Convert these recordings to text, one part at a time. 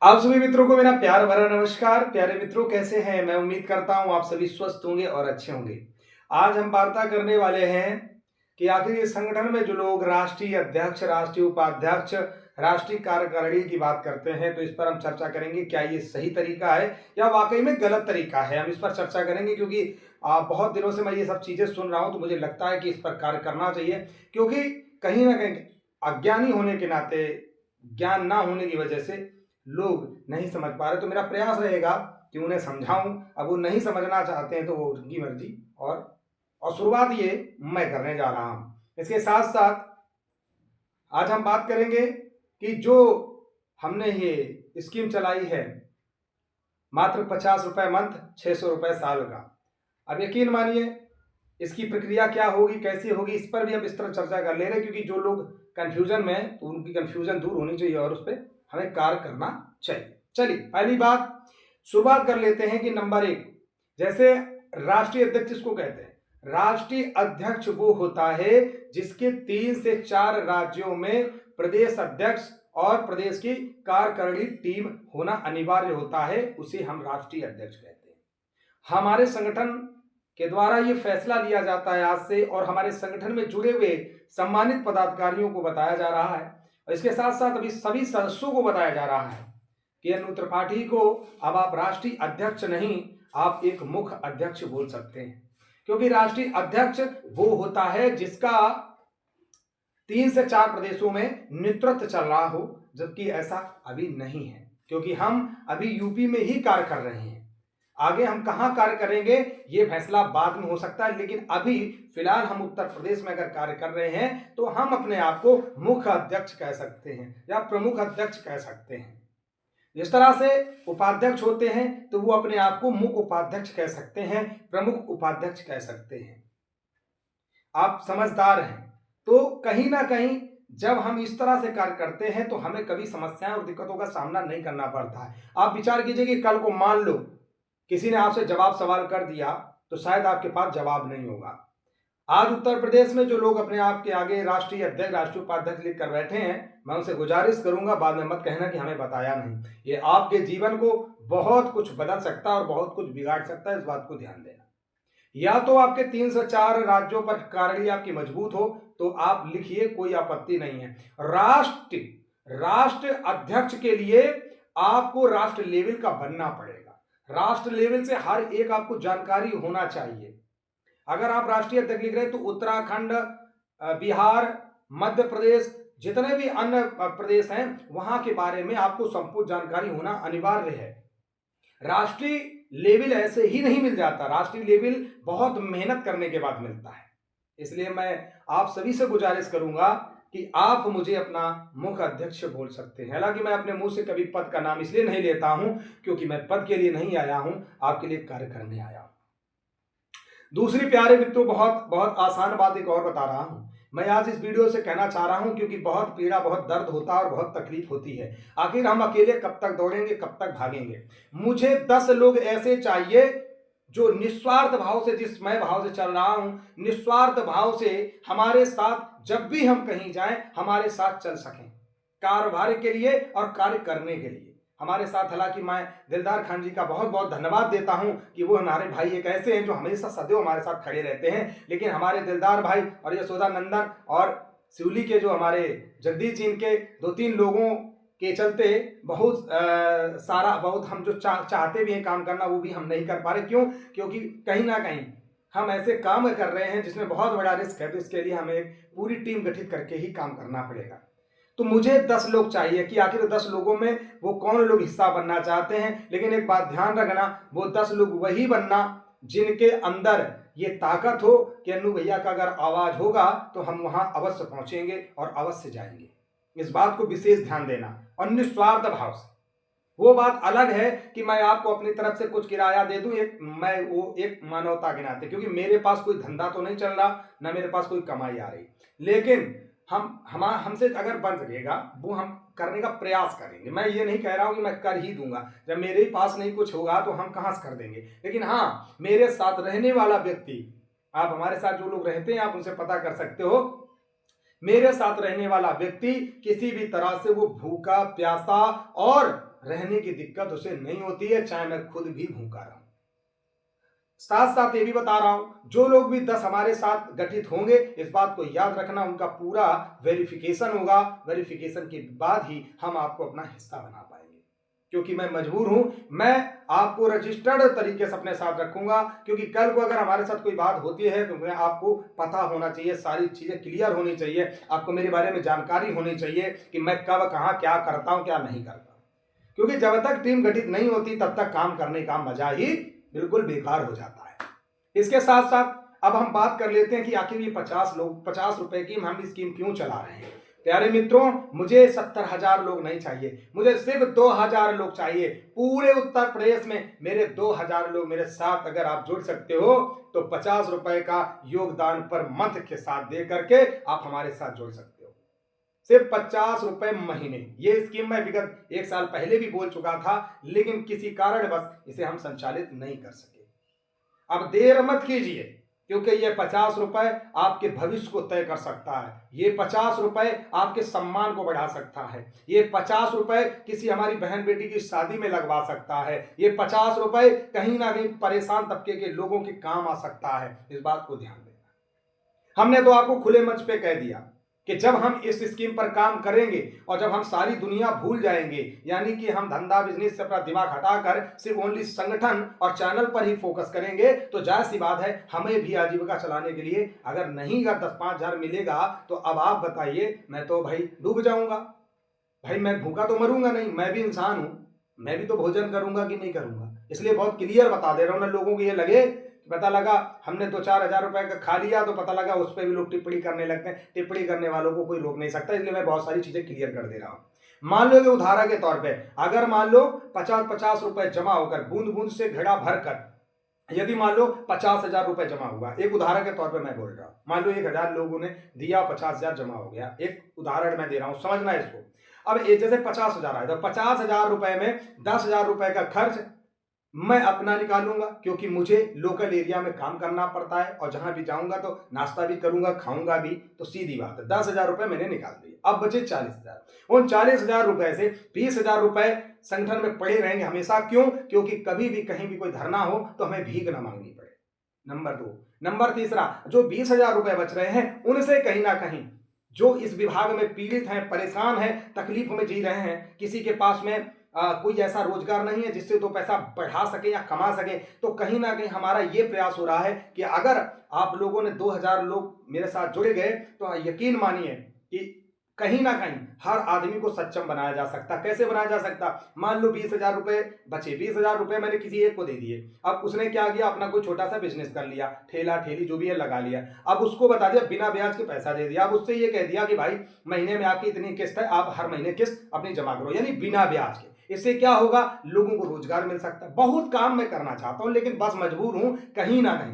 आप सभी मित्रों को मेरा प्यार भरा नमस्कार। प्यारे मित्रों, कैसे हैं? मैं उम्मीद करता हूं आप सभी स्वस्थ होंगे और अच्छे होंगे। आज हम वार्ता करने वाले हैं कि आखिर ये संगठन में जो लोग राष्ट्रीय अध्यक्ष, राष्ट्रीय उपाध्यक्ष, राष्ट्रीय कार्यकारिणी की बात करते हैं, तो इस पर हम चर्चा करेंगे। क्या ये सही तरीका है या वाकई में गलत तरीका है? हम इस पर चर्चा करेंगे क्योंकि बहुत दिनों से मैं ये सब चीजें सुन रहा हूं, तो मुझे लगता है कि इस पर कार्य करना चाहिए। क्योंकि कहीं ना कहीं अज्ञानी होने के नाते, ज्ञान ना होने की वजह से लोग नहीं समझ पा रहे। तो मेरा प्रयास रहेगा कि उन्हें समझाऊं। अब वो नहीं समझना चाहते हैं तो वो उनकी मर्जी। और शुरुआत ये मैं करने जा रहा हूं। इसके साथ साथ आज हम बात करेंगे कि जो हमने ये स्कीम चलाई है, मात्र 50 रुपए मंथ, 600 रुपए साल का। अब यकीन मानिए, इसकी प्रक्रिया क्या होगी, कैसी होगी, इस पर भी हम इस तरह चर्चा कर ले रहे हैं क्योंकि जो लोग कंफ्यूजन में हैं, तो उनकी कंफ्यूजन दूर होनी चाहिए और उस पर हमें कार्य करना चाहिए। चलिए, पहली बात शुरुआत कर लेते हैं कि नंबर 1, जैसे राष्ट्रीय अध्यक्ष इसको कहते हैं। राष्ट्रीय अध्यक्ष वो होता है जिसके 3 से 4 राज्यों में प्रदेश अध्यक्ष और प्रदेश की कार्यकारिणी टीम होना अनिवार्य होता है, उसे हम राष्ट्रीय अध्यक्ष कहते हैं। हमारे संगठन के द्वारा ये फैसला लिया जाता है आज से, और हमारे संगठन में जुड़े हुए सम्मानित पदाधिकारियों को बताया जा रहा है, और इसके साथ साथ अभी सभी सदस्यों को बताया जा रहा है कि अनु त्रिपाठी को अब आप राष्ट्रीय अध्यक्ष नहीं, आप एक मुख्य अध्यक्ष बोल सकते हैं। क्योंकि राष्ट्रीय अध्यक्ष वो होता है जिसका 3 से 4 प्रदेशों में नेतृत्व चल रहा हो, जबकि ऐसा अभी नहीं है क्योंकि हम अभी यूपी में ही कार्य कर रहे हैं। आगे हम कहां कार्य करेंगे ये फैसला बाद में हो सकता है, लेकिन अभी फिलहाल हम उत्तर प्रदेश में अगर कार्य कर रहे हैं तो हम अपने आप को मुख्य अध्यक्ष कह सकते हैं या प्रमुख अध्यक्ष कह सकते हैं। जिस तरह से उपाध्यक्ष होते हैं तो वो अपने आप को मुख्य उपाध्यक्ष कह सकते हैं, प्रमुख उपाध्यक्ष कह सकते हैं। आप समझदार हैं तो कहीं ना कहीं जब हम इस तरह से कार्य करते हैं तो हमें कभी समस्याएं और दिक्कतों का सामना नहीं करना पड़ता है। आप विचार कीजिए कि कल को मान लो किसी ने आपसे जवाब सवाल कर दिया तो शायद आपके पास जवाब नहीं होगा। आज उत्तर प्रदेश में जो लोग अपने आप के आगे राष्ट्रीय अध्यक्ष, राष्ट्रीय उपाध्यक्ष लिख कर बैठे हैं, मैं उनसे गुजारिश करूंगा बाद में मत कहना कि हमें बताया नहीं। ये आपके जीवन को बहुत कुछ बदल सकता है और बहुत कुछ बिगाड़ सकता है, इस बात को ध्यान देना। या तो आपके 3 से 4 राज्यों पर कार्यकारिणी आपकी मजबूत हो तो आप लिखिए, कोई आपत्ति नहीं है। राष्ट्र अध्यक्ष के लिए आपको राष्ट्र लेवल का बनना पड़ेगा। राष्ट्र लेवल से हर एक आपको जानकारी होना चाहिए। अगर आप राष्ट्रीय अध्यक्ष लिख रहे हैं तो उत्तराखंड, बिहार, मध्य प्रदेश, जितने भी अन्य प्रदेश हैं वहां के बारे में आपको संपूर्ण जानकारी होना अनिवार्य है। राष्ट्रीय लेवल ऐसे ही नहीं मिल जाता, राष्ट्रीय लेवल बहुत मेहनत करने के बाद मिलता है। इसलिए मैं आप सभी से गुजारिश करूंगा कि आप मुझे अपना मुख्य अध्यक्ष बोल सकते हैं। हालांकि मैं अपने मुंह से कभी पद का नाम इसलिए नहीं लेता हूं क्योंकि मैं पद के लिए नहीं आया हूं, आपके लिए कार्य करने आया हूं। दूसरी प्यारे मित्रों, बहुत बहुत आसान बात एक और बता रहा हूं। मैं आज इस वीडियो से कहना चाह रहा हूं क्योंकि बहुत पीड़ा, बहुत दर्द होता है और बहुत तकलीफ होती है। आखिर हम अकेले कब तक दौड़ेंगे, कब तक भागेंगे? मुझे 10 लोग ऐसे चाहिए जो निस्वार्थ भाव से, जिस मैं भाव से चल रहा हूं, निस्वार्थ भाव से हमारे साथ जब भी हम कहीं जाएं हमारे साथ चल सकें, कार्य के लिए और कार्य करने के लिए हमारे साथ। हालांकि मैं दिलदार खान जी का बहुत बहुत धन्यवाद देता हूं कि वो हमारे भाई एक ऐसे हैं जो हमेशा सदैव हमारे साथ खड़े रहते हैं। लेकिन हमारे दिलदार भाई और यशोदा नंदन और शिवली के जो हमारे जगदीश जी, इनके 2-3 लोगों के चलते बहुत बहुत हम जो चाहते भी हैं काम करना, वो भी हम नहीं कर पा रहे। क्यों? क्योंकि कहीं ना कहीं हम ऐसे काम कर रहे हैं जिसमें बहुत बड़ा रिस्क है, तो इसके लिए हमें पूरी टीम गठित करके ही काम करना पड़ेगा। तो मुझे 10 लोग चाहिए कि आखिर 10 लोगों में वो कौन लोग हिस्सा बनना चाहते हैं। लेकिन एक बात ध्यान रखना, वो 10 लोग वही बनना जिनके अंदर ये ताकत हो कि अन्नू भैया का अगर आवाज होगा तो हम वहां अवश्य पहुंचेंगे और अवश्य जाएंगे। इस बात को विशेष ध्यान देना और निस्वार्थ भाव से। वो बात अलग है कि मैं आपको अपनी तरफ से कुछ किराया दे दूं, एक मानवता के नाते, क्योंकि मेरे पास कोई धंधा तो नहीं चल रहा, ना मेरे पास कोई कमाई आ रही। लेकिन हमसे अगर बन सकेगा वो हम करने का प्रयास करेंगे। मैं ये नहीं कह रहा हूं कि मैं कर ही दूंगा, जब मेरे ही पास नहीं कुछ होगा तो हम कहां से कर देंगे। लेकिन हाँ, मेरे साथ रहने वाला व्यक्ति, आप हमारे साथ जो लोग रहते हैं आप उनसे पता कर सकते हो, मेरे साथ रहने वाला व्यक्ति किसी भी तरह से वो भूखा प्यासा और रहने की दिक्कत उसे नहीं होती है, चाहे मैं खुद भी भूखा रहूं। साथ साथ ये भी बता रहा हूं, जो लोग भी 10 हमारे साथ गठित होंगे, इस बात को याद रखना, उनका पूरा वेरिफिकेशन होगा। वेरिफिकेशन के बाद ही हम आपको अपना हिस्सा बना पाएंगे, क्योंकि मैं मजबूर हूं, मैं आपको रजिस्टर्ड तरीके से अपने साथ रखूंगा, क्योंकि कल को अगर हमारे साथ कोई बात होती है तो मैं आपको पता होना चाहिए, सारी चीजें क्लियर होनी चाहिए, आपको मेरे बारे में जानकारी होनी चाहिए कि मैं कब कहां क्या करता हूं क्या नहीं करता। क्योंकि जब तक टीम गठित नहीं होती तब तक काम करने का मजा ही बिल्कुल बेकार हो जाता है। इसके साथ साथ अब हम बात कर लेते हैं कि आखिर ये 50 रुपए की हम स्कीम क्यों चला रहे हैं। प्यारे मित्रों, मुझे 70,000 लोग नहीं चाहिए, मुझे सिर्फ 2,000 लोग चाहिए। पूरे उत्तर प्रदेश में मेरे 2,000 लोग मेरे साथ अगर आप जुड़ सकते हो तो 50 रुपए का योगदान पर मंथ के साथ दे करके आप हमारे साथ जुड़ सकते हो। सिर्फ 50 रुपए महीने। ये स्कीम मैं विगत 1 साल पहले भी बोल चुका था, लेकिन किसी कारणवश इसे हम संचालित नहीं कर सके। अब देर मत कीजिए, क्योंकि ये 50 रुपए आपके भविष्य को तय कर सकता है। ये 50 रुपए आपके सम्मान को बढ़ा सकता है। ये 50 रुपए किसी हमारी बहन बेटी की शादी में लगवा सकता है। ये 50 रुपए कहीं ना कहीं परेशान तबके के लोगों के काम आ सकता है। इस बात को ध्यान देना। हमने तो आपको खुले मंच पे कह दिया कि जब हम इस स्कीम पर काम करेंगे और जब हम सारी दुनिया भूल जाएंगे, यानी कि हम धंधा बिजनेस से अपना दिमाग हटाकर सिर्फ ओनली संगठन और चैनल पर ही फोकस करेंगे, तो जाहिर सी बात है हमें भी आजीविका चलाने के लिए अगर नहीं 10-5 हजार मिलेगा तो अब आप बताइए, मैं तो भाई डूब जाऊंगा। भाई मैं भूखा तो मरूंगा नहीं, मैं भी इंसान हूं, मैं भी तो भोजन करूंगा कि नहीं करूंगा। इसलिए बहुत क्लियर बता दे रहा हूं ना, लोगों को ये लगे, पता लगा हमने 2-4 हजार रुपए का खा लिया तो पता लगा उस पर भी लोग टिप्पणी करने लगते हैं। टिप्पणी करने वालों को कोई रोक नहीं सकता, इसलिए मैं बहुत सारी चीजें क्लियर कर दे रहा हूं। मान लो कि उदाहरण के तौर पे अगर मान लो 50-50 रुपए जमा होकर बूंद बूंद से घड़ा भरकर, यदि मान लो 50,000 रुपए जमा हुआ, एक उदाहरण के तौर पे मैं बोल रहा हूं, मान लो 1,000 लोगों ने दिया, 50,000 जमा हो गया, एक उदाहरण मैं दे रहा हूं, समझना इसको। अब जैसे 50,000 आए तो 50,000 रुपए में 10,000 रुपए का खर्च मैं अपना निकालूंगा, क्योंकि मुझे लोकल एरिया में काम करना पड़ता है और जहां भी जाऊंगा तो नाश्ता भी करूंगा, खाऊंगा भी, तो सीधी बात है 10,000 रुपए मैंने निकाल दिए। अब बचे 40,000। उन 40,000 रुपए से 20,000 रुपए संगठन में पड़े रहेंगे हमेशा। क्यों? क्योंकि कभी भी कहीं भी कोई धरना हो तो हमें भीख ना मांगनी पड़े। नंबर 2। नंबर तीसरा, जो 20,000 रुपए बच रहे हैं उनसे कहीं ना कहीं जो इस विभाग में पीड़ित हैं, परेशान हैं, तकलीफ में जी रहे हैं, किसी के पास में कोई ऐसा रोजगार नहीं है जिससे तो पैसा बढ़ा सके या कमा सके, तो कहीं ना कहीं हमारा ये प्रयास हो रहा है कि अगर आप लोगों ने 2,000 लोग मेरे साथ जुड़ गए तो यकीन मानिए कि कहीं ना कहीं हर आदमी को सक्षम बनाया जा सकता। कैसे बनाया जा सकता? मान लो 20,000 रुपए बचे, 20,000 रुपए मैंने किसी एक को दे दिए। अब उसने क्या किया, अपना कोई छोटा सा बिजनेस कर लिया, ठेला ठेली जो भी है लगा लिया। अब उसको बता दिया बिना ब्याज के पैसा दे दिया। अब उससे ये कह दिया कि भाई महीने में आपकी इतनी किस्त है, आप हर महीने किस्त अपनी जमा करो, यानी बिना ब्याज के। इससे क्या होगा, लोगों को रोजगार मिल सकता है। बहुत काम मैं करना चाहता हूं, लेकिन बस मजबूर हूं कहीं ना कहीं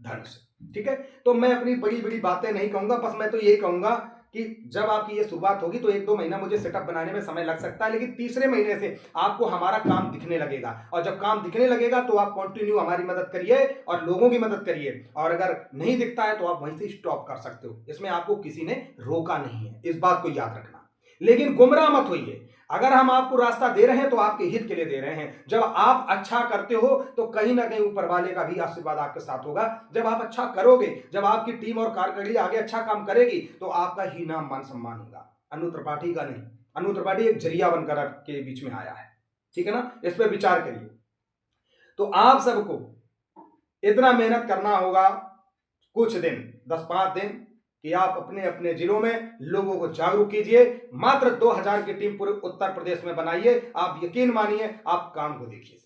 धन से। ठीक है, तो मैं अपनी बड़ी बड़ी बातें नहीं कहूंगा, बस मैं तो यही कहूंगा कि जब आपकी ये शुरुआत होगी तो 1-2 महीना मुझे सेटअप बनाने में समय लग सकता है, लेकिन तीसरे महीने से आपको हमारा काम दिखने लगेगा। और जब काम दिखने लगेगा तो आप कंटिन्यू हमारी मदद करिए और लोगों की मदद करिए, और अगर नहीं दिखता है तो आप वहीं से स्टॉप कर सकते हो। इसमें आपको किसी ने रोका नहीं है, इस बात को याद रखना। लेकिन गुमराह मत होइए। अगर हम आपको रास्ता दे रहे हैं तो आपके हित के लिए दे रहे हैं। जब आप अच्छा करते हो तो कहीं ना कहीं ऊपर वाले का भी आशीर्वाद आपके साथ होगा। जब आप अच्छा करोगे, जब आपकी टीम और कार्यकारिणी आगे अच्छा काम करेगी तो आपका ही नाम मान सम्मान होगा, अनु त्रिपाठी का नहीं। अनु त्रिपाठी एक जरिया बनकर आपके बीच में आया है, ठीक है ना, इस पर विचार करिए। तो आप सबको इतना मेहनत करना होगा कुछ दिन, 10-5 दिन, कि आप अपने अपने जिलों में लोगों को जागरूक कीजिए। मात्र 2,000 की टीम पूरे उत्तर प्रदेश में बनाइए। आप यकीन मानिए, आप काम को देखिए,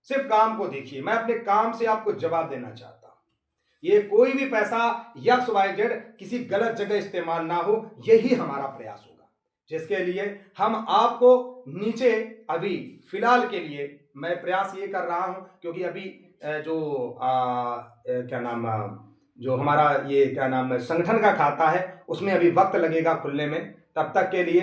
सिर्फ काम को देखिए। मैं अपने काम से आपको जवाब देना चाहता हूं। ये कोई भी पैसा XYZ किसी गलत जगह इस्तेमाल ना हो, यही हमारा प्रयास होगा, जिसके लिए हम आपको नीचे अभी फिलहाल के लिए मैं प्रयास ये कर रहा हूं, क्योंकि अभी जो क्या नाम, जो हमारा ये क्या नाम है संगठन का खाता है, उसमें अभी वक्त लगेगा खुलने में। तब तक के लिए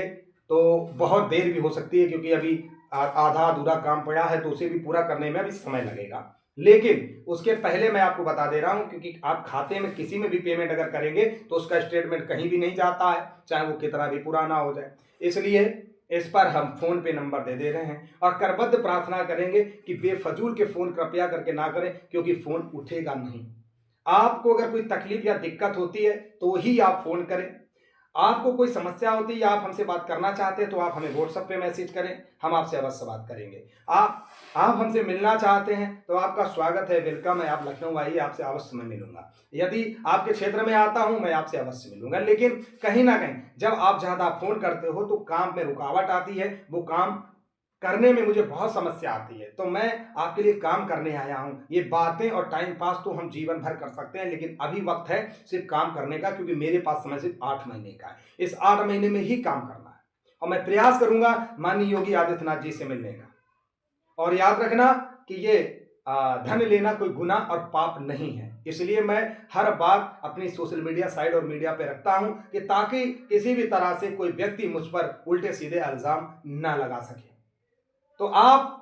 तो बहुत देर भी हो सकती है, क्योंकि अभी आधा अधूरा काम पड़ा है, तो उसे भी पूरा करने में अभी समय लगेगा। लेकिन उसके पहले मैं आपको बता दे रहा हूं, क्योंकि आप खाते में किसी में भी पेमेंट अगर करेंगे तो उसका स्टेटमेंट कहीं भी नहीं जाता है, चाहे वो कितना भी पुराना हो जाए। इसलिए इस पर हम फोन पे नंबर दे रहे हैं और करबद्ध प्रार्थना करेंगे कि बेफजूल के फोन कृपया करके ना करें, क्योंकि फोन उठेगा नहीं। आपको अगर कोई तकलीफ या दिक्कत होती है तो ही आप फोन करें। आपको कोई समस्या होती है या आप हमसे बात करना चाहते हैं तो आप हमें व्हाट्सएप पे मैसेज करें, हम आपसे अवश्य बात करेंगे। आप हमसे मिलना चाहते हैं तो आपका स्वागत है, वेलकम है। आप लखनऊ आइए, आपसे अवश्य मैं मिलूंगा। यदि आपके क्षेत्र में आता हूं मैं आपसे अवश्य मिलूंगा। लेकिन कहीं ना कहीं जब आप ज़्यादा फोन करते हो तो काम में रुकावट आती है, वो काम करने में मुझे बहुत समस्या आती है। तो मैं आपके लिए काम करने आया हूं। ये बातें और टाइम पास तो हम जीवन भर कर सकते हैं, लेकिन अभी वक्त है सिर्फ काम करने का, क्योंकि मेरे पास समय सिर्फ 8 महीने का है। इस 8 महीने में ही काम करना है और मैं प्रयास करूंगा माननीय योगी आदित्यनाथ जी से मिलने का। और याद रखना कि ये धन लेना कोई गुनाह और पाप नहीं है। इसलिए मैं हर बात अपनी सोशल मीडिया साइट और मीडिया पे रखता हूं कि ताकि किसी भी तरह से कोई व्यक्ति मुझ पर उल्टे सीधे इल्जाम ना लगा सके। तो आप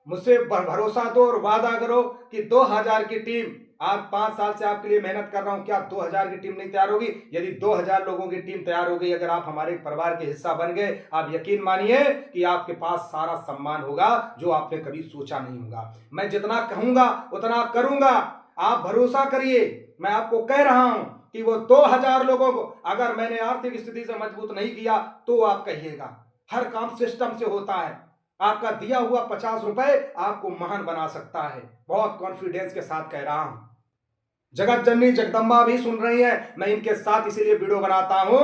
मुझसे भरोसा दो और वादा करो कि 2000 की टीम, आज 5 साल से आपके लिए मेहनत कर रहा हूं, क्या 2000 की टीम नहीं तैयार होगी? यदि 2000 लोगों की टीम तैयार हो गई, अगर आप हमारे परिवार के हिस्सा बन गए, आप यकीन मानिए कि आपके पास सारा सम्मान होगा जो आपने कभी सोचा नहीं होगा। मैं जितना कहूंगा उतना करूंगा, आप भरोसा करिए। मैं आपको कह रहा हूं कि वो 2000 लोगों को अगर मैंने आर्थिक स्थिति से मजबूत नहीं किया तो आप कहिएगा। हर काम सिस्टम से होता है। आपका दिया हुआ 50 रुपए आपको महान बना सकता है। बहुत कॉन्फिडेंस के साथ कह रहा हूं। जगत जननी जगदम्बा भी सुन रही है। मैं इनके साथ इसीलिए वीडियो बनाता हूं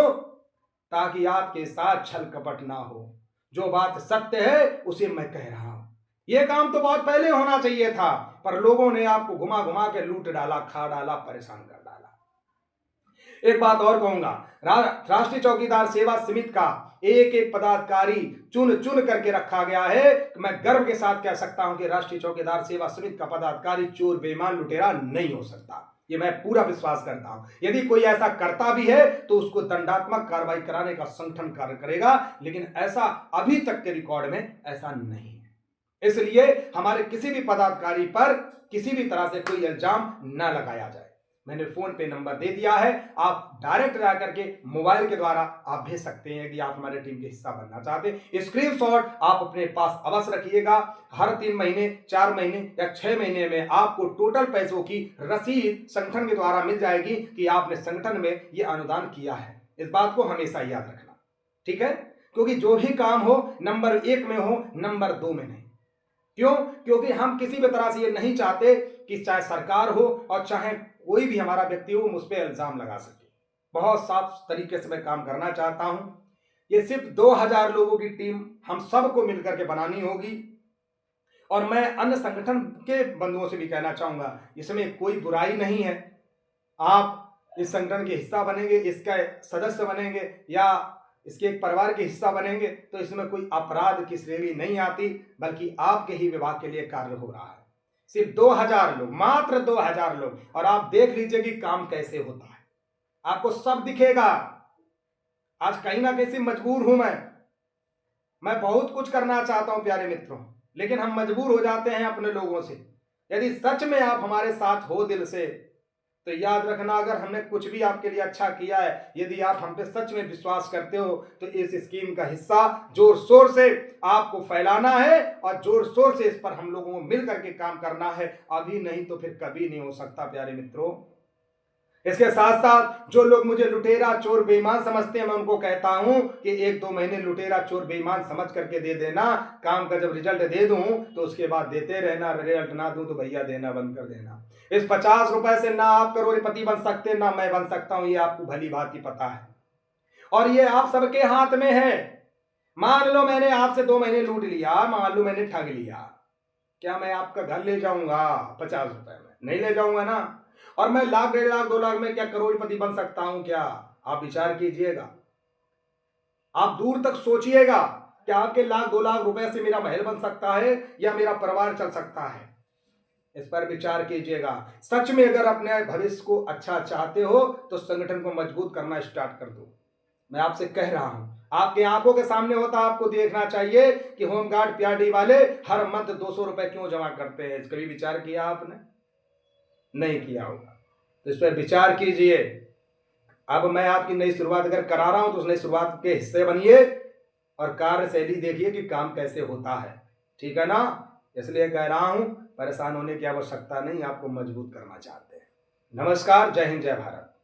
ताकि आपके साथ छल कपट ना हो। जो बात सत्य है उसे मैं कह रहा हूं। यह काम तो बहुत पहले होना चाहिए था, पर लोगों ने आपको घुमा घुमा के लूट डाला, खा डाला, परेशान कर डाला। एक बात और कहूंगा, राष्ट्रीय चौकीदार सेवा समिति का एक एक पदाधिकारी चुन चुन करके रखा गया है। मैं गर्व के साथ कह सकता हूं कि राष्ट्रीय चौकीदार सेवा समिति का पदाधिकारी चोर, बेईमान, लुटेरा नहीं हो सकता। ये मैं पूरा विश्वास करता हूं। यदि कोई ऐसा करता भी है तो उसको दंडात्मक कार्रवाई कराने का संगठन कार्य करेगा, लेकिन ऐसा अभी तक के रिकॉर्ड में ऐसा नहीं है। इसलिए हमारे किसी भी पदाधिकारी पर किसी भी तरह से कोई इल्जाम न लगाया जाए। मैंने फोन पे नंबर दे दिया है, आप डायरेक्ट जा करके मोबाइल के द्वारा आप भेज सकते हैं। यदि आप हमारे टीम के हिस्सा बनना चाहते हैं, स्क्रीनशॉट आप अपने पास अवश्य रखिएगा। हर 3 महीने, 4 महीने या 6 महीने में आपको टोटल पैसों की रसीद संगठन के द्वारा मिल जाएगी कि आपने संगठन में ये अनुदान किया है। इस बात को हमेशा याद रखना, ठीक है? क्योंकि जो भी काम हो नंबर 1 में हो, नंबर 2 में नहीं। क्यों? क्योंकि हम किसी भी तरह से ये नहीं चाहते कि चाहे सरकार हो और चाहे कोई भी हमारा व्यक्ति हो मुझ पर इल्जाम लगा सके। बहुत साफ तरीके से मैं काम करना चाहता हूं। ये सिर्फ 2000 लोगों की टीम हम सबको मिलकर के बनानी होगी। और मैं अन्य संगठन के बंधुओं से भी कहना चाहूंगा, इसमें कोई बुराई नहीं है। आप इस संगठन के हिस्सा बनेंगे, इसका सदस्य बनेंगे या इसके एक परिवार के हिस्सा बनेंगे तो इसमें कोई अपराध की श्रेणी नहीं आती, बल्कि आपके ही विभाग के लिए कार्य हो रहा है। सिर्फ 2000 लोग, मात्र 2000 लोग, और आप देख लीजिए कि काम कैसे होता है। आपको सब दिखेगा। आज कहीं ना कहीं मजबूर हूं मैं बहुत कुछ करना चाहता हूं प्यारे मित्रों, लेकिन हम मजबूर हो जाते हैं अपने लोगों से। यदि सच में आप हमारे साथ हो दिल से तो याद रखना, अगर हमने कुछ भी आपके लिए अच्छा किया है, यदि आप हम पे सच में विश्वास करते हो तो इस स्कीम का हिस्सा जोर शोर से आपको फैलाना है और जोर शोर से इस पर हम लोगों को मिल करके काम करना है। अभी नहीं तो फिर कभी नहीं हो सकता प्यारे मित्रों। इसके साथ साथ जो लोग मुझे लुटेरा, चोर, बेईमान समझते हैं, मैं उनको कहता हूं कि 1-2 महीने लुटेरा, चोर, बेईमान समझ करके दे देना। काम का जब रिजल्ट दे दूं तो उसके बाद देते रहना। रिजल्ट ना दूं तो भैया देना बंद कर देना। इस 50 रुपए से ना आप करोड़पति बन सकते, ना मैं बन सकता हूं, ये आपको भली भांति पता है। और ये आप सबके हाथ में है। मान लो मैंने आपसे 2 महीने लूट लिया, मान लो मैंने ठग लिया, क्या मैं आपका घर ले जाऊंगा 50 रुपए में? नहीं ले जाऊंगा ना। और मैं लाख, 1.5 लाख, 2 लाख में क्या करोड़पति बन सकता हूं क्या? आप विचार कीजिएगा, आप दूर तक सोचिएगा। क्या आपके लाख, 2 लाख रुपए से मेरा महल बन सकता है या मेरा परिवार चल सकता है? इस पर विचार कीजिएगा। सच में अगर अपने भविष्य को अच्छा चाहते हो तो संगठन को मजबूत करना स्टार्ट कर दो। मैं आपसे कह रहा हूं, आपके आंखों के सामने होता, आपको देखना चाहिए कि होमगार्ड, पीआरडी वाले हर मंथ 200 रुपए क्यों जमा करते हैं। इस कभी विचार किया आपने? नहीं किया होगा, तो इस पर विचार कीजिए। अब मैं आपकी नई शुरुआत अगर करा रहा हूं तो उस नई शुरुआत के हिस्से बनिए। और कार्यशैली देखिए कि काम कैसे होता है। ठीक है ना? इसलिए कह रहा हूं, परेशान होने की आवश्यकता नहीं, आपको मजबूत करना चाहते हैं। नमस्कार, जय हिंद, जय भारत।